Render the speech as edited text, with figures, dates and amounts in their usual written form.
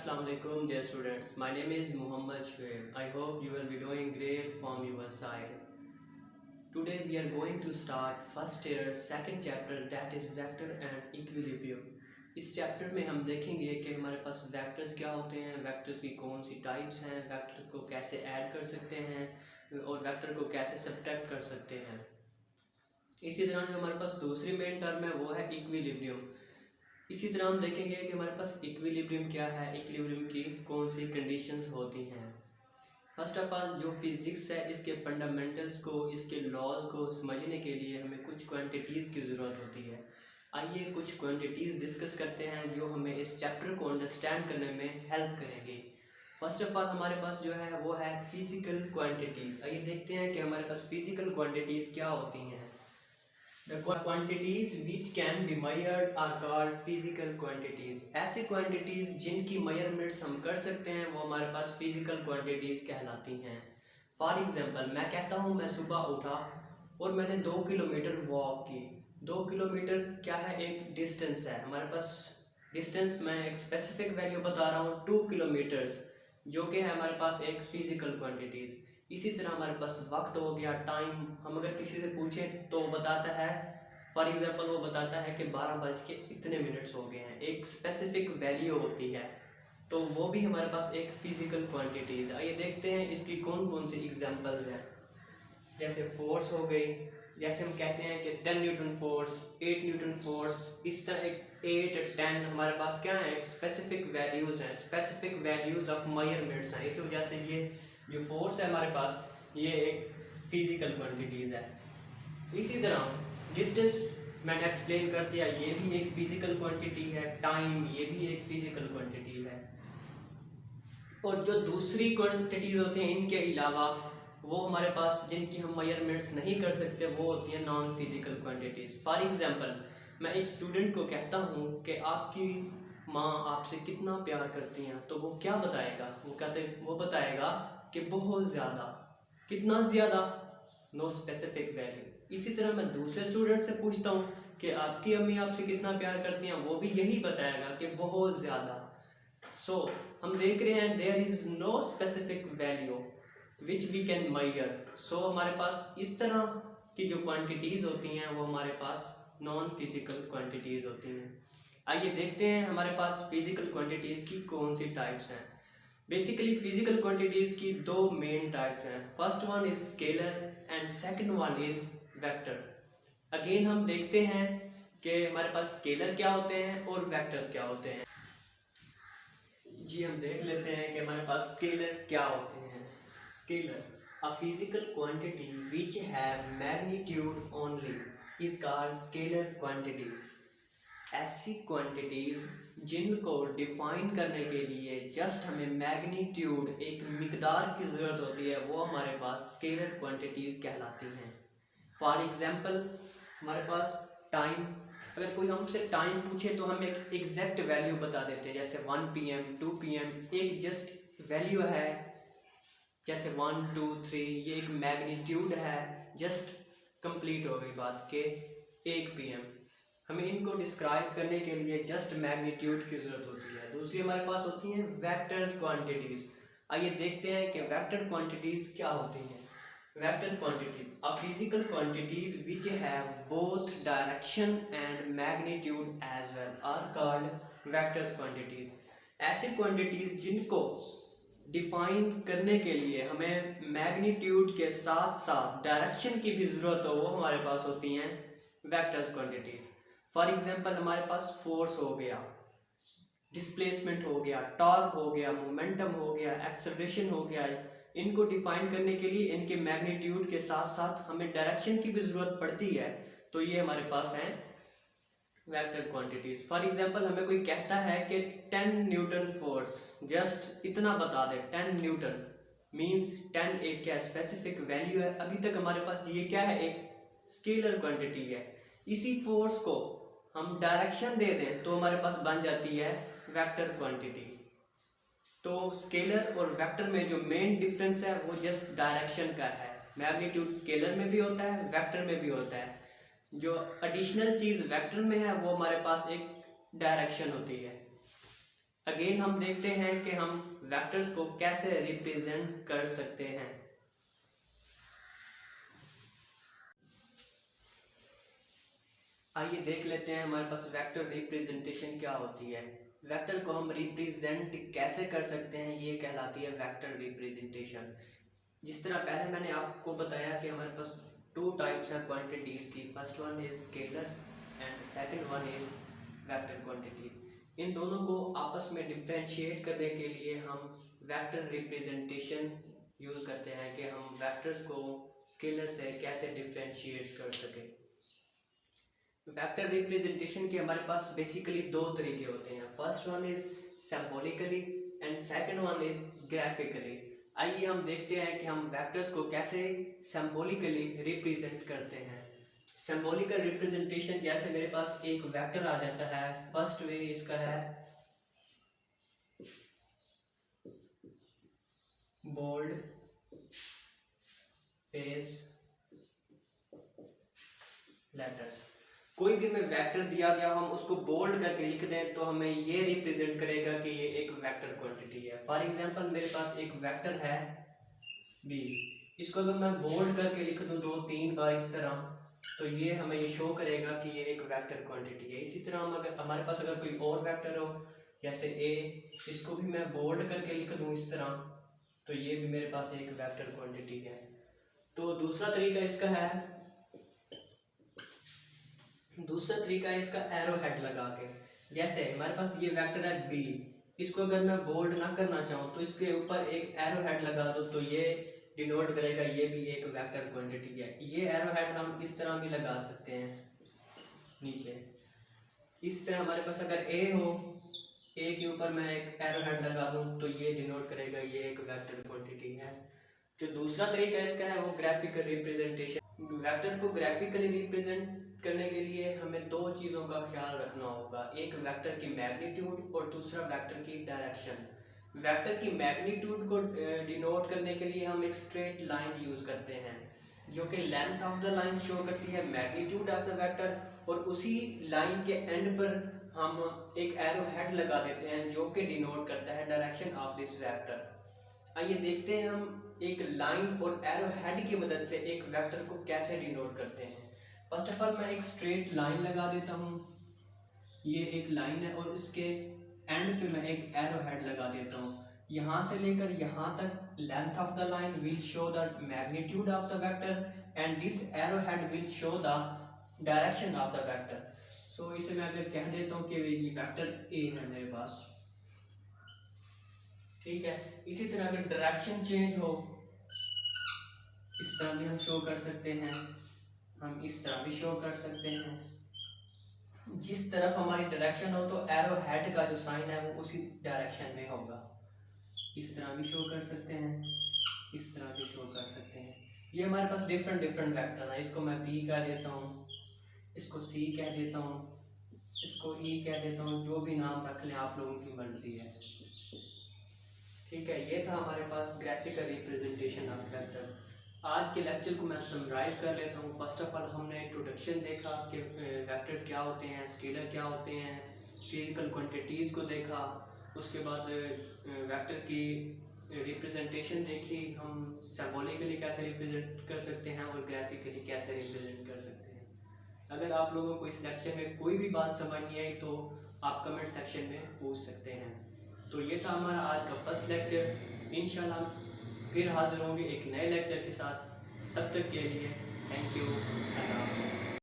Assalamu alaikum dear students. My name is Muhammad Shoaib. I hope you will be doing great from your side. Today we are going to start first year second chapter, that is vector and equilibrium. इस chapter में हम देखेंगे कि हमारे पास vectors क्या होते हैं, vectors की कौन सी टाइप्स हैं, वेक्टर को कैसे ऐड कर सकते हैं और वेक्टर को कैसे सब्ट्रैक्ट कर सकते हैं। इसी तरह जो हमारे पास दूसरी मेन टर्म है वो है इक्विलिब्रियम। इसी तरह हम देखेंगे कि हमारे पास इक्विलिब्रियम क्या है, इक्विलिब्रियम की कौन सी कंडीशंस होती हैं। फर्स्ट ऑफ ऑल जो फिज़िक्स है इसके फंडामेंटल्स को, इसके लॉज को समझने के लिए हमें कुछ क्वांटिटीज़ की ज़रूरत होती है। आइए कुछ क्वांटिटीज़ डिस्कस करते हैं जो हमें इस चैप्टर को अंडरस्टैंड करने में हेल्प करेंगे। फर्स्ट ऑफ ऑल हमारे पास जो है वो है फिज़िकल क्वांटिटीज़। आइए देखते हैं कि हमारे पास फिज़िकल क्वांटिटीज़ क्या होती हैं। The quantities which can be measured are called physical quantities. ऐसी quantities जिनकी measurements हम कर सकते हैं वो हमारे पास physical quantities कहलाती हैं। For example, मैं कहता हूँ मैं सुबह उठा और मैंने 2 किलोमीटर वॉक की। 2 किलोमीटर क्या है, एक डिस्टेंस है। हमारे पास डिस्टेंस मैं एक स्पेसिफिक वैल्यू बता रहा हूँ 2 किलोमीटर्स, जो कि है हमारे पास एक फिजिकल क्वांटिटीज़। इसी तरह हमारे पास वक्त हो गया, टाइम। हम अगर किसी से पूछें तो बताता है, फॉर एग्जांपल वो बताता है कि 12 बज के इतने मिनट्स हो गए हैं, एक स्पेसिफिक वैल्यू होती है, तो वो भी हमारे पास एक फिजिकल क्वांटिटीज़ है। आइए देखते हैं इसकी कौन कौन सी एग्जांपल्स हैं। जैसे फोर्स हो गई, जैसे हम कहते हैं कि 10 न्यूटन फोर्स, 8 न्यूटन फोर्स, इस तरह एक 8 10 हमारे पास क्या है, एक स्पेसिफिक वैल्यूज़ हैं, स्पेसिफिक वैल्यूज़ ऑफ मेजरमेंट्स हैं। इस वजह से ये जो फोर्स है हमारे पास ये एक फिजिकल क्वांटिटीज़ है। इसी तरह डिस्टेंस मैंने एक्सप्लेन कर दिया, ये भी एक फिजिकल क्वांटिटी है। टाइम ये भी एक फिजिकल क्वांटिटी है। और जो दूसरी क्वांटिटीज़ होती हैं इनके अलावा वो हमारे पास जिनकी हम मेजरमेंट्स नहीं कर सकते वो होती हैं non physical quantities. For example मैं एक स्टूडेंट को कहता हूँ कि आपकी माँ आपसे कितना प्यार करती हैं, तो वो क्या बताएगा, वो बताएगा कि बहुत ज़्यादा। कितना ज़्यादा, नो स्पेसिफिक वैल्यू। इसी तरह मैं दूसरे स्टूडेंट से पूछता हूँ कि आपकी अम्मी आपसे कितना प्यार करती हैं, वो भी यही बताएगा कि बहुत ज़्यादा। सो हम देख रहे हैं there is no specific value which we can measure. So हमारे पास इस तरह की जो क्वांटिटीज़ होती हैं वो हमारे पास नॉन फिजिकल क्वांटिटीज़ होती हैं। आइए देखते हैं हमारे पास फिजिकल क्वांटिटीज़ की कौन सी टाइप्स हैं। बेसिकली फिजिकल क्वांटिटीज़ की दो मेन टाइप्स हैं। First one is scalar and second one is vector. Again हम देखते हैं कि हमारे पास स्केलर क्या होते हैं और वेक्टर क्या होते हैं। जी हम देख लेते हैं कि हमारे पास स्केलर क्या होते हैं। Scalar, a physical quantity which have magnitude only is called scalar quantity. ऐसी क्वांटिटीज़ जिनको डिफाइन करने के लिए जस्ट हमें मैग्नीट्यूड, एक मिकदार की ज़रूरत होती है, वो हमारे पास स्केलर क्वांटिटीज़ कहलाती हैं। फॉर एग्जांपल हमारे पास टाइम, अगर कोई हमसे टाइम पूछे तो हम एक एग्जैक्ट वैल्यू बता देते हैं, जैसे 1 PM 2 PM एक जस्ट वैल्यू है, जैसे 1 2 3 ये एक मैग्नीट्यूड है, जस्ट कंप्लीट हो गई बात के 1 PM। हमें इनको डिस्क्राइब करने के लिए जस्ट मैग्नीट्यूड की ज़रूरत होती है। दूसरी हमारे पास होती हैं वेक्टर्स क्वांटिटीज़। आइए देखते हैं कि वेक्टर क्वांटिटीज़ क्या होती हैं। Vector quantity, a physical quantities which have both direction and magnitude as well are called vectors quantities. ऐसी क्वांटिटीज़ जिनको डिफाइन करने के लिए हमें मैग्नीट्यूड के साथ साथ डायरेक्शन की भी ज़रूरत हो, वो हमारे पास होती हैं वेक्टर्स क्वांटिटीज़। फॉर एग्जांपल हमारे पास फोर्स हो गया, डिस्प्लेसमेंट हो गया, टॉर्क हो गया, मोमेंटम हो गया, एक्सेलरेशन हो गया। इनको डिफाइन करने के लिए इनके मैग्नीट्यूड के साथ साथ हमें डायरेक्शन की भी ज़रूरत पड़ती है, तो ये हमारे पास हैं वेक्टर क्वांटिटीज़। फॉर एग्जांपल हमें कोई कहता है कि 10 न्यूटन फोर्स, जस्ट इतना बता दे, 10 न्यूटन मीन्स 10 एक क्या स्पेसिफिक वैल्यू है। अभी तक हमारे पास ये क्या है, एक स्केलर क्वांटिटी है। इसी फोर्स को हम डायरेक्शन दे दें तो हमारे पास बन जाती है वेक्टर क्वांटिटी। तो स्केलर और वेक्टर में जो मेन डिफरेंस है वो जस्ट डायरेक्शन का है। मैग्नीट्यूड स्केलर में भी होता है, वेक्टर में भी होता है। जो एडिशनल चीज़ वेक्टर में है वो हमारे पास एक डायरेक्शन होती है। अगेन हम देखते हैं कि हम वेक्टर्स को कैसे रिप्रेजेंट कर सकते हैं। आइए देख लेते हैं हमारे पास वेक्टर रिप्रेजेंटेशन क्या होती है। वेक्टर को हम रिप्रेजेंट कैसे कर सकते हैं, ये कहलाती है वेक्टर रिप्रेजेंटेशन। जिस तरह पहले मैंने आपको बताया कि हमारे पास टू टाइप्स हैं क्वांटिटीज़ की। First one is scalar and second one is vector quantity. इन दोनों को आपस में डिफ्रेंशिएट करने के लिए हम वेक्टर रिप्रेजेंटेशन यूज़ करते हैं कि हम वेक्टर्स को स्केलर से कैसे डिफ्रेंशिएट कर सकें। वेक्टर रिप्रेजेंटेशन के हमारे पास बेसिकली दो तरीके होते हैं। First one is symbolically and second one is graphically. आइए हम देखते हैं कि हम वेक्टर्स को कैसे सिंबॉलिकली रिप्रेजेंट करते हैं। सिंबॉलिकल रिप्रेजेंटेशन, जैसे मेरे पास एक वेक्टर आ जाता है। फर्स्ट वे इसका है बोल्ड फेस लेटर्स। कोई भी हमें वेक्टर दिया गया हम उसको बोल्ड करके लिख दें तो हमें ये रिप्रेजेंट करेगा कि ये एक वेक्टर क्वांटिटी है। फॉर एग्जांपल मेरे पास एक वेक्टर है बी, इसको अगर मैं बोल्ड करके लिख दूं 2-3 बार इस तरह, तो ये हमें ये शो करेगा कि ये एक वेक्टर क्वांटिटी है। इसी तरह हम अगर हमारे पास अगर कोई और वेक्टर हो जैसे ए, इसको भी मैं बोल्ड करके लिख दूं इस तरह, तो ये भी मेरे पास एक वेक्टर क्वांटिटी है। तो दूसरा तरीका इसका एरो हेड लगा के। जैसे हमारे पास ये वेक्टर है बी, इसको अगर मैं बोल्ड ना करना चाहूँ तो इसके ऊपर एक एरो हेड लगा दो, तो ये डिनोट करेगा ये भी एक वेक्टर क्वांटिटी है। ये एरो हेड हम इस तरह भी लगा सकते हैं नीचे। इस तरह हमारे पास अगर ए हो, ए के ऊपर मैं एक एरो हेड लगा दूँ तो ये डिनोट करेगा ये एक वेक्टर क्वांटिटी है। जो दूसरा तरीका इसका है वो ग्राफिकल रिप्रेजेंटेशन। वेक्टर को ग्राफिकली रिप्रेजेंट करने के लिए हमें दो चीज़ों का ख्याल रखना होगा, एक वेक्टर की मैग्नीट्यूड और दूसरा वेक्टर की डायरेक्शन। वेक्टर की मैग्नीट्यूड को डिनोट करने के लिए हम एक स्ट्रेट लाइन यूज़ करते हैं जो कि length of the line show करती है मैग्नीट्यूड ऑफ द वेक्टर, और उसी लाइन के एंड पर हम एक एरो हेड लगा देते हैं जो कि डिनोट करता है डायरेक्शन ऑफ दिस वेक्टर। आइए देखते हैं हम एक लाइन और एरो हेड की मदद से एक वेक्टर को कैसे डिनोट करते हैं। फर्स्ट ऑफ ऑल मैं एक स्ट्रेट लाइन लगा देता हूँ, ये एक लाइन है और इसके एंड पे मैं एक एरो हेड लगा देता हूँ। यहाँ से लेकर यहाँ तक length of the line will show the magnitude of the vector and this arrow head will show the direction of the vector. So इसे मैं अगर कह देता हूँ कि ये वेक्टर ए है मेरे पास, ठीक है। इसी तरह अगर डायरेक्शन चेंज हो इस तरह भी हम शो कर सकते हैं, हम इस तरह भी शो कर सकते हैं। जिस तरफ हमारी डायरेक्शन हो तो एरो हेड का जो साइन है वो उसी डायरेक्शन में होगा। इस तरह भी शो कर सकते हैं, इस तरह भी शो कर सकते हैं। ये हमारे पास डिफरेंट वेक्टर है। इसको मैं बी कह देता हूँ, इसको सी कह देता हूँ, इसको ई कह देता हूँ, जो भी नाम रख लें आप लोगों की मर्जी है, ठीक है। ये था हमारे पास ग्राफिकल रिप्रेजेंटेशन ऑफ वेक्टर। आज के लेक्चर को मैं समराइज़ कर लेता हूँ। फर्स्ट ऑफ ऑल हमने इंट्रोडक्शन देखा कि वेक्टर्स क्या होते हैं, स्केलर क्या होते हैं, फिजिकल क्वांटिटीज़ को देखा, उसके बाद वेक्टर की रिप्रेजेंटेशन देखी, हम सिंबॉलिकली कैसे रिप्रेजेंट कर सकते हैं और ग्राफिकली कैसे रिप्रेजेंट कर सकते हैं। अगर आप लोगों को इस लेक्चर में कोई भी बात समझ नहीं आई तो आप कमेंट सेक्शन में पूछ सकते हैं। तो ये था हमारा आज का फर्स्ट लेक्चर। इंशाल्लाह फिर हाजिर होंगे एक नए लेक्चर के साथ। तब तक के लिए थैंक यू।